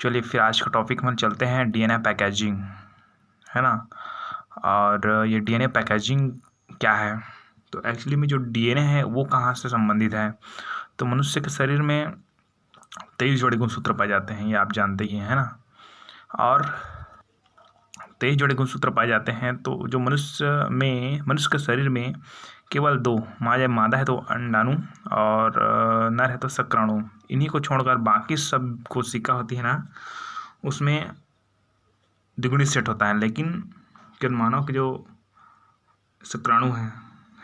चलिए फिर आज का टॉपिक हम चलते हैं डीएनए पैकेजिंग, है ना। और ये डीएनए पैकेजिंग क्या है, तो एक्चुअली में जो डीएनए है वो कहाँ से संबंधित है। तो मनुष्य के शरीर में 23 जोड़े गुणसूत्र पाए जाते हैं, ये आप जानते ही हैं, है ना। और 23 जोड़े गुणसूत्र पाए जाते हैं। तो जो मनुष्य के शरीर में केवल 2, मादा है तो अंडाणु और नर है तो शुक्राणु, इन्हीं को छोड़कर बाकी सब कोशिका होती है ना, उसमें द्विगुणित सेट होता है। लेकिन केवल मानव के जो शुक्राणु है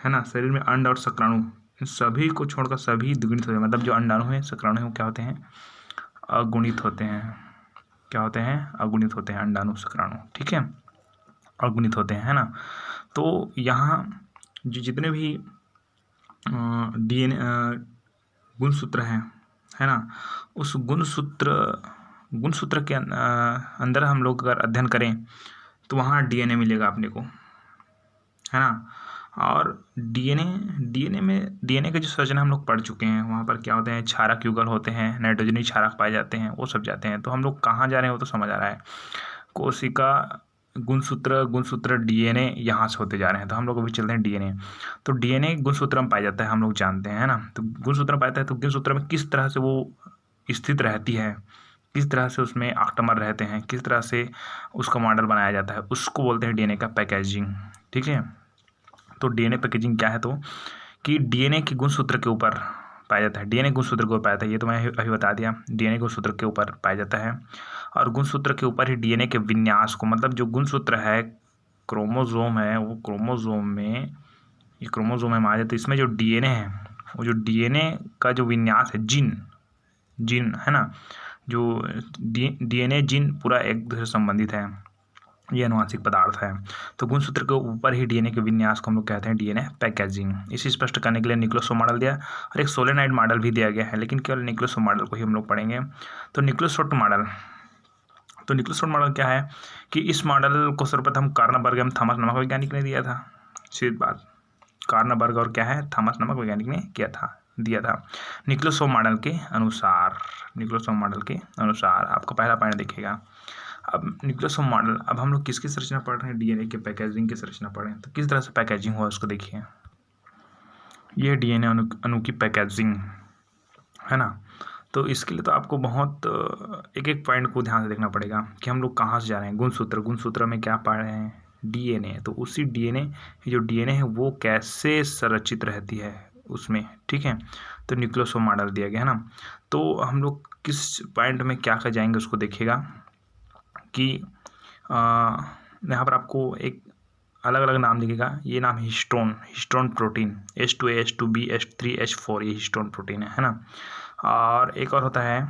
ना, शरीर में अंड और शुक्राणु, इन सभी को छोड़कर सभी द्विगुणित होते हैं। मतलब जो अंडाणु है, शुक्राणु है, वो क्या होते हैं, अगुणित होते हैं। क्या होते हैं, अगुणित होते हैं। अंडाणु शुक्राणु, ठीक है, अगुणित होते हैं, है ना। तो यहाँ जो जितने भी डीएनए गुणसूत्र हैं, है ना, उस गुणसूत्र के अंदर हम लोग अगर अध्ययन करें तो वहाँ डीएनए मिलेगा अपने को, है ना। और डीएनए के जो संरचना हम लोग पढ़ चुके हैं, वहाँ पर क्या होते हैं, क्षारक युगल होते हैं, नाइट्रोजनी क्षारक पाए जाते हैं, वो सब जाते हैं। तो हम लोग कहाँ जा रहे हैं वो तो समझ आ रहा है। कोशिका गुणसूत्र डीएनए यहाँ से होते जा रहे हैं। तो हम लोग अभी चलते हैं डीएनए। तो डीएनए गुणसूत्र में पाया जाता है, हम लोग जानते हैं, है ना। तो गुणसूत्र में पाया जाता है, तो गुणसूत्र में किस तरह से वो स्थित रहती है, किस तरह से उसमें आक्टमर रहते हैं, किस तरह से उसका मॉडल बनाया जाता है, उसको बोलते हैं डीएनए का पैकेजिंग, ठीक है। तो डीएनए पैकेजिंग क्या है, तो कि डीएनए के गुणसूत्र के ऊपर पाया जाता है। डीएनए गुणसूत्र के ऊपर पाया जाता है, ये तो मैं अभी बता दिया। डीएनए गुणसूत्र के ऊपर पाया जाता है और गुणसूत्र के ऊपर ही डीएनए के विन्यास को, मतलब जो गुणसूत्र है, क्रोमोसोम है, वो क्रोमोसोम में, ये क्रोमोसोम है माना जाता है। इसमें जो डीएनए है, वो जो डीएनए का जो विन्यास है, जीन है ना, जो डीएनए जीन पूरा एक दूसरे से संबंधित है, ये अनुवांशिक पदार्थ है। तो गुणसूत्र के ऊपर ही डीएनए के विन्यास को हम लोग कहते हैं डीएनए पैकेजिंग। इसे स्पष्ट करने के लिए न्यूक्लियोसोम मॉडल दिया और एक सोलेनॉइड मॉडल भी दिया गया है, लेकिन केवल न्यूक्लियोसोम मॉडल को ही हम लोग पढ़ेंगे। तो न्यूक्लियोसोम मॉडल क्या है कि इस मॉडल को सर्वप्रथम कार्नबर्ग एवं थॉमस नामक वैज्ञानिक ने दिया था। सीधी बात, कार्नबर्ग और क्या है, थॉमस नामक वैज्ञानिक ने दिया था। न्यूक्लियोसोम मॉडल के अनुसार आपका पहला पॉइंट देखिएगा। अब न्यूक्लियोसोम मॉडल, अब हम लोग किसकी संरचना पढ़ रहे हैं, डीएनए के पैकेजिंग की संरचना पढ़ रहे हैं। तो किस तरह से पैकेजिंग हुआ उसको देखिए। ये डीएनए अणु की पैकेजिंग, है ना। तो इसके लिए तो आपको बहुत एक एक पॉइंट को ध्यान से देखना पड़ेगा कि हम लोग कहाँ से जा रहे हैं। गुणसूत्र में क्या पढ़ रहे हैं, डीएनए। तो उसी डीएनए है वो कैसे संरचित रहती है उसमें, ठीक है। तो न्यूक्लियोसोम मॉडल दिया गया है ना। तो हम लोग किस पॉइंट में क्या कर जाएंगे उसको देखिएगा कि यहाँ पर आपको एक अलग अलग नाम दिखेगा। ये नाम histone protein, H2A, H2B, H3, H4, ये हिस्टोन प्रोटीन है ना। और एक और होता है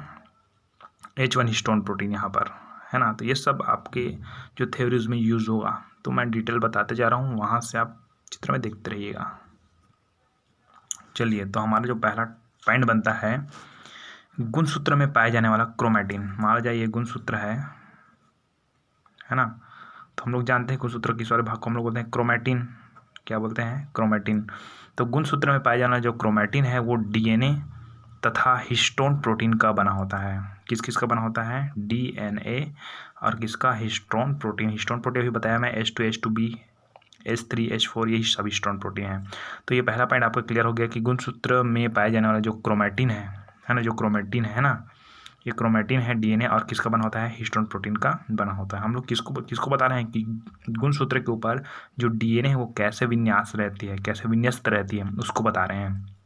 H1 हिस्टोन प्रोटीन यहाँ पर, है ना। तो ये सब आपके जो थ्योरीज में यूज़ होगा, तो मैं डिटेल बताते जा रहा हूँ, वहाँ से आप चित्र में देखते रहिएगा। चलिए, तो हमारा जो पहला पॉइंट बनता है, गुणसूत्र में पाए जाने वाला क्रोमैटिन। मान जाए ये गुणसूत्र है ना। तो हम लोग जानते हैं गुणसूत्र के सारे भाग को हम लोग बोलते हैं क्रोमैटिन। क्या बोलते हैं, क्रोमैटिन। तो गुणसूत्र में पाया जाना जो क्रोमैटिन है वो डीएनए तथा हिस्टोन प्रोटीन का बना होता है। किस का बना होता है, डीएनए और किसका, हिस्टोन प्रोटीन भी बताया मैं, H2, H2B, H3, H4, यही सब हिस्टोन प्रोटीन है। तो ये पहला पॉइंट आपका क्लियर हो गया कि गुणसूत्र में पाए जाने वाला जो क्रोमैटिन है ना, जो क्रोमैटिन है ना, ये क्रोमैटिन है डीएनए और किसका बना होता है, हिस्टोन प्रोटीन का बना होता है। हम लोग किसको बता रहे हैं कि गुणसूत्र के ऊपर जो डीएनए है वो कैसे विन्यास रहती है, कैसे विन्यस्त रहती है, उसको बता रहे हैं।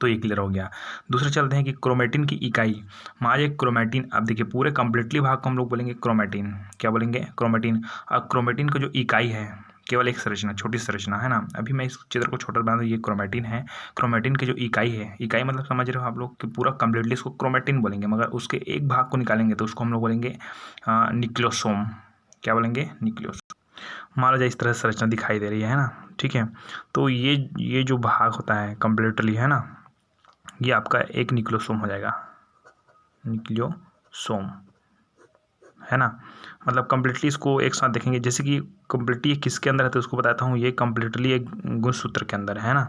तो ये क्लियर हो गया। दूसरे चलते हैं कि क्रोमैटिन की इकाई। मान एक क्रोमैटिन, अब देखिए पूरे कंप्लीटली भाग को हम लोग बोलेंगे क्रोमैटिन। क्या बोलेंगे, क्रोमैटिन। और क्रोमैटिन का जो इकाई है, केवल एक संरचना, छोटी संरचना है ना। अभी मैं इस चित्र को छोटा बना दूँ, ये क्रोमैटिन है। क्रोमैटिन की जो इकाई है, इकाई मतलब समझ रहे हो आप लोग कि पूरा कंप्लीटली इसको क्रोमैटिन बोलेंगे, मगर उसके एक भाग को निकालेंगे तो उसको हम लोग बोलेंगे न्यूक्लियोसोम। क्या बोलेंगे, न्यूक्लियोसोम। मान लो इस तरह से संरचना दिखाई दे रही है ना, ठीक है। तो ये जो भाग होता है कंप्लीटली, है ना, ये आपका एक न्यूक्लियोसोम हो जाएगा, न्यूक्लियोसोम, है ना। मतलब कंप्लीटली इसको एक साथ देखेंगे, जैसे कि कंप्लीटली किसके अंदर है तो उसको बताता हूँ। ये कंप्लीटली एक गुणसूत्र के अंदर है ना,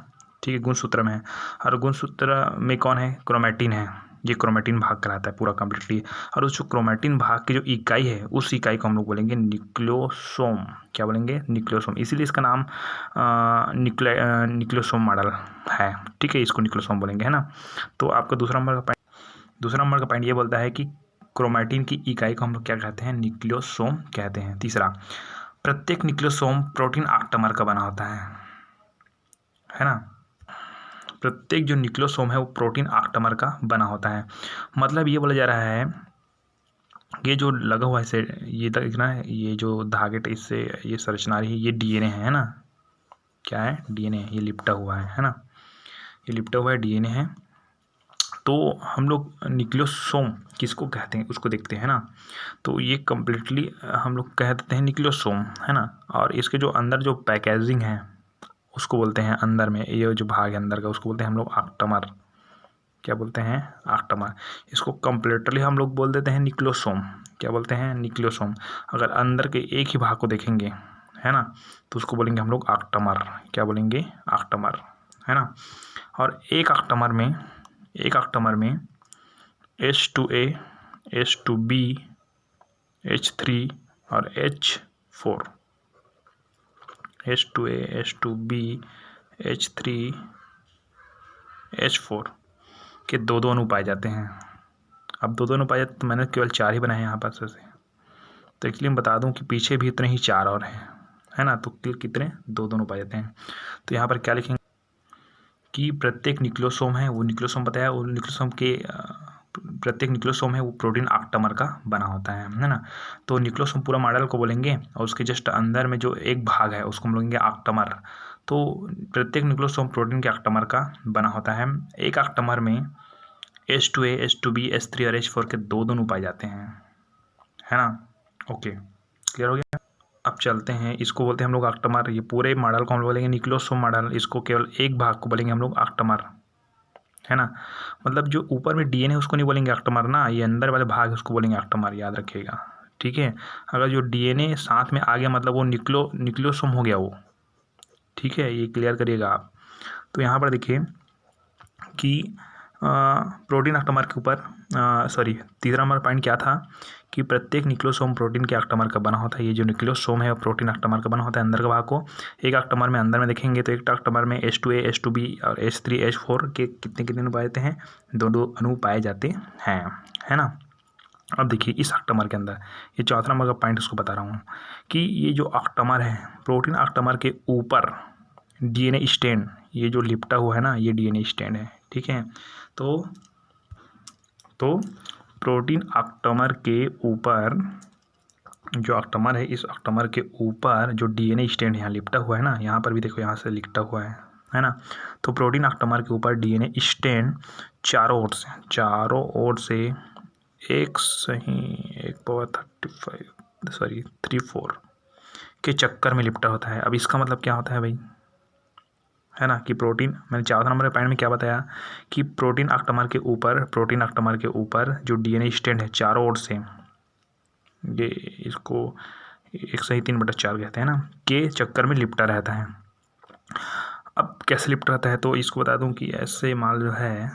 ठीक है, गुणसूत्र में है। और गुणसूत्र में कौन है, क्रोमैटिन है, ये क्रोमेटिन भाग कहलाता है पूरा कम्प्लीटली। और उस जो क्रोमेटिन भाग की जो इकाई है उस इकाई को हम लोग बोलेंगे न्यूक्लियोसोम। क्या बोलेंगे? न्यूक्लियोसोम। इसीलिए इसका नाम न्यूक्लियोसोम मॉडल है, ठीक है, इसको न्यूक्लियोसोम बोलेंगे, है ना। तो आपका दूसरा नंबर का पॉइंट ये बोलता है कि क्रोमेटिन की इकाई को हम लोग क्या कहते हैं? न्यूक्लियोसोम कहते हैं। तीसरा, प्रत्येक न्यूक्लियोसोम प्रोटीन ऑक्टामर का बना होता है ना। प्रत्येक जो न्यूक्लियोसोम है वो प्रोटीन ऑक्टामर का बना होता है। मतलब ये बोला जा रहा है, ये जो लगा हुआ है ये तक ना, ये जो धागे इससे ये संरचना रही है, ये डीएनए है ना। क्या है? डीएनए। ये लिपटा हुआ है ना, ये लिपटा हुआ है डीएनए है। तो हम लोग न्यूक्लियोसोम किसको कहते हैं उसको देखते हैं ना। तो ये कम्प्लीटली हम लोग कह देते हैं न्यूक्लियोसोम, है ना। और इसके जो अंदर जो पैकेजिंग है उसको बोलते हैं, अंदर में ये जो भाग है अंदर का उसको बोलते हैं हम लोग ऑक्टामर। क्या बोलते हैं? ऑक्टामर। इसको कम्प्लीटली हम लोग बोल देते हैं न्यूक्लियोसोम। क्या बोलते हैं? न्यूक्लियोसोम। अगर अंदर के एक ही भाग को देखेंगे, है ना, तो उसको बोलेंगे हम लोग ऑक्टामर। क्या बोलेंगे? ऑक्टामर, है ना। और एक ऑक्टामर में H2A, H2B, H3 और H4, H2A, H2B, H3, H4 के दो अणु पाए जाते हैं। अब दो अणु पाए जाते तो मैंने केवल 4 ही बनाए हैं यहाँ पर से। तो इसलिए मैं बता दूं कि पीछे भी इतने ही 4 और हैं, है ना। तो कितने? दो अणु पाए जाते हैं। तो यहाँ पर क्या लिखेंगे कि प्रत्येक न्यूक्लियोसोम है, वो न्यूक्लियोसोम बताया, वो न्यूक्लियोसोम के प्रत्येक न्यूक्लियोसोम है वो प्रोटीन ऑक्टामर का बना होता है ना। तो न्यूक्लियोसोम पूरा मॉडल को बोलेंगे और उसके जस्ट अंदर में जो एक भाग है उसको हम बोलेंगे ऑक्टामर। तो प्रत्येक न्यूक्लियोसोम प्रोटीन के ऑक्टामर का बना होता है। एक ऑक्टामर में H2A, H2B, H3 और H4 के दो अणु पाए जाते हैं, है ना। ओके, क्लियर हो गया। अब चलते हैं, इसको बोलते हैं हम लोग ऑक्टामर। ये पूरे मॉडल को हम लोग बोलेंगे न्यूक्लियोसोम मॉडल। इसको केवल एक भाग को बोलेंगे हम लोग ऑक्टामर, है ना। मतलब जो ऊपर में डीएनए उसको नहीं बोलेंगे ऑक्टामर ना, ये अंदर वाले भाग उसको बोलेंगे ऑक्टामर, याद रखिएगा, ठीक है। अगर जो डीएनए साथ में आ गया मतलब वो न्यूक्लियोसोम हो गया वो, ठीक है, ये क्लियर करिएगा आप। तो यहाँ पर देखिए कि प्रोटीन ऑक्टामर के ऊपर तीसरा नंबर पॉइंट क्या था कि प्रत्येक न्यूक्लियोसोम प्रोटीन के ऑक्टामर का बना होता है। ये जो न्यूक्लियोसोम है वो प्रोटीन ऑक्टामर का बना होता है अंदर का भाग को। एक ऑक्टामर में अंदर में देखेंगे तो एक ऑक्टामर में H2A, H2B और H3, H4 के कितने अणु पाए जाते हैं? दो अणु पाए जाते हैं, है ना। अब देखिए इस ऑक्टामर के अंदर ये चौथा नंबर का पॉइंट उसको बता रहा हूँ कि ये जो ऑक्टामर है, प्रोटीन ऑक्टामर के ऊपर डीएनए स्टैंड, ये जो लिपटा हुआ है ना, ये डीएनए स्टैंड है, ठीक है। तो प्रोटीन ऑक्टामर के ऊपर जो ऑक्टामर है, इस ऑक्टामर के ऊपर जो डीएनए स्टैंड यहाँ लिपटा हुआ है ना, यहाँ पर भी देखो यहाँ से लिपटा हुआ है ना। तो प्रोटीन ऑक्टामर के ऊपर डीएनए स्टैंड चारों ओर से 3/4 के चक्कर में लिपटा होता है। अब इसका मतलब क्या होता है भाई, है ना, कि प्रोटीन, मैंने चौथा नंबर पॉइंट में क्या बताया कि प्रोटीन ऑक्टामर के ऊपर जो डीएनए स्टैंड है चारों ओर से, ये इसको 1/3 कहते हैं ना, के चक्कर में लिपटा रहता है। अब कैसे लिपटा रहता है तो इसको बता दूं कि ऐसे माल जो है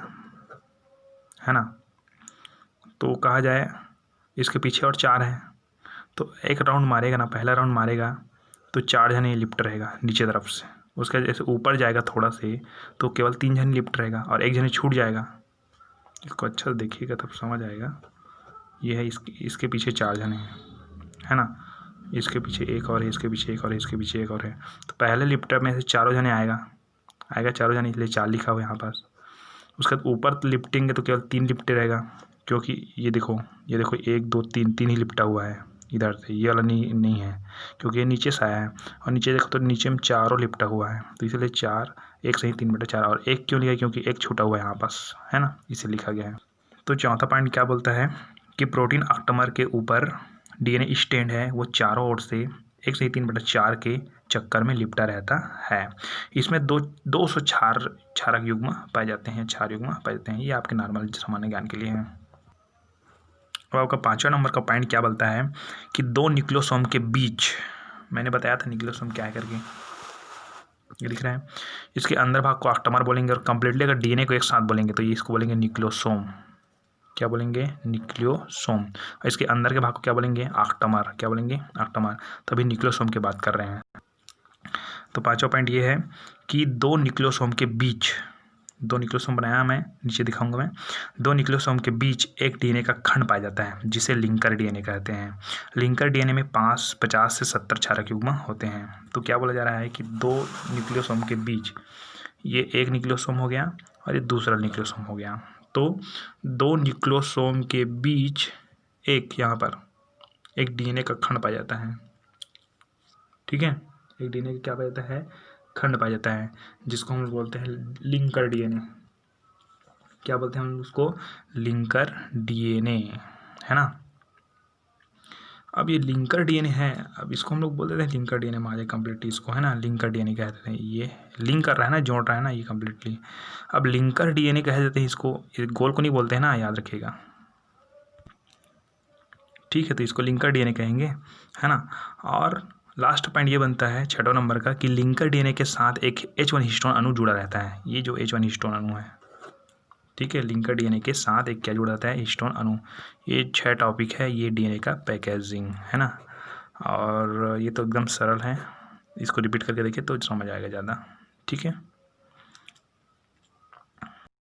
ना, तो कहा जाए इसके पीछे और 4 है, तो एक राउंड मारेगा ना, पहला राउंड मारेगा तो 4 जने लिपट रहेगा नीचे तरफ से। उसका जैसे ऊपर जाएगा थोड़ा से तो केवल 3 जने लिपट रहेगा और एक जने छूट जाएगा। इसको अच्छा से देखिएगा तब समझ आएगा। ये है इसके पीछे 4 जने हैं, है ना। इसके पीछे एक और है, इसके पीछे एक और है, इसके पीछे एक और है। तो पहले लिपटर में से चारों जने आएगा चारों जने, इसलिए 4 लिखा हुआ है यहाँ पास। उसके बाद ऊपर लिपटेंगे तो केवल 3 लिपटे रहेगा, क्योंकि ये देखो 1 2 3 ही लिपटा हुआ है इधर से, ये वाला नहीं है क्योंकि ये नीचे से आया है। और नीचे देखो तो नीचे में चारों लिपटा हुआ है, तो इसलिए 4 1/3 और एक क्यों लिखा है क्योंकि एक छूटा हुआ है यहाँ पास, है ना, इसे लिखा गया है। तो चौथा पॉइंट क्या बोलता है कि प्रोटीन ऑक्टामर के ऊपर डीएनए स्टैंड है वो चारों ओर से 1/3 के चक्कर में लिपटा रहता है। इसमें 200 क्षारक युग्म पाए जाते हैं, क्षार युग्म पाए जाते हैं। ये आपके नॉर्मल सामान्य ज्ञान के लिए है। अब आपका 5वां नंबर का पॉइंट क्या बोलता है कि 2 न्यूक्लियोसोम के बीच, मैंने बताया था न्यूक्लियोसोम क्या है करके, ये लिख रहा है, इसके अंदर भाग को ऑक्टामर बोलेंगे और कंप्लीटली अगर डीएनए को एक साथ बोलेंगे तो ये इसको बोलेंगे न्यूक्लियोसोम, क्या बोलेंगे, न्यूक्लियोसोम। और इसके अंदर के भाग को क्या बोलेंगे, ऑक्टामर। क्या बोलेंगे, ऑक्टामर। तभी न्यूक्लियोसोम की बात कर रहे हैं। तो पांचवा पॉइंट ये है कि दो न्यूक्लियोसोम के बीच, दो न्यूक्लियोसोम बनाया मैं, नीचे दिखाऊंगा मैं, दो न्यूक्लियोसोम के बीच एक डीएनए का खंड पाया जाता है जिसे लिंकर डीएनए कहते हैं। लिंकर डीएनए में 50 से 70 क्षारक युग्म होते हैं। तो क्या बोला जा रहा है कि दो न्यूक्लियोसोम के बीच, ये एक न्यूक्लियोसोम हो गया और ये दूसरा न्यूक्लियोसोम हो गया। तो दो न्यूक्लियोसोम के बीच एक, यहाँ पर एक डीएनए का खंड पाया जाता है। ठीक है, एक डीएनए का क्या पाया जाता है, खंड पाया जाता है, जिसको हम बोलते हैं लिंकर डीएनए। क्या बोलते हैं हम उसको, लिंकर डीएनए, है ना। अब ये लिंकर डीएनए है, अब इसको हम लोग बोल देते हैं लिंकर डीएनए में आ जाए कम्प्लीटली इसको, है ना, लिंकर डीएनए कहते हैं। ये लिंक कर रहा है ना, जोड़ रहा है ना ये कम्प्लीटली। अब लिंकर डीएनए कह देते हैं इसको, गोल को नहीं बोलते हैं ना, याद रखिएगा। ठीक है, तो इसको लिंकर डीएनए कहेंगे, है ना। और लास्ट पॉइंट ये बनता है 6 नंबर का कि लिंकर डीएनए के साथ एक H1 हिस्टोन अणु जुड़ा रहता है। ये जो H1 हिस्टोन अणु है, ठीक है, लिंकर डीएनए के साथ एक क्या जुड़ा रहता है, हिस्टोन अणु। ये 6 टॉपिक है ये डीएनए का पैकेजिंग, है ना। और ये तो एकदम सरल है, इसको रिपीट करके देखिए तो समझ आएगा ज़्यादा। ठीक है।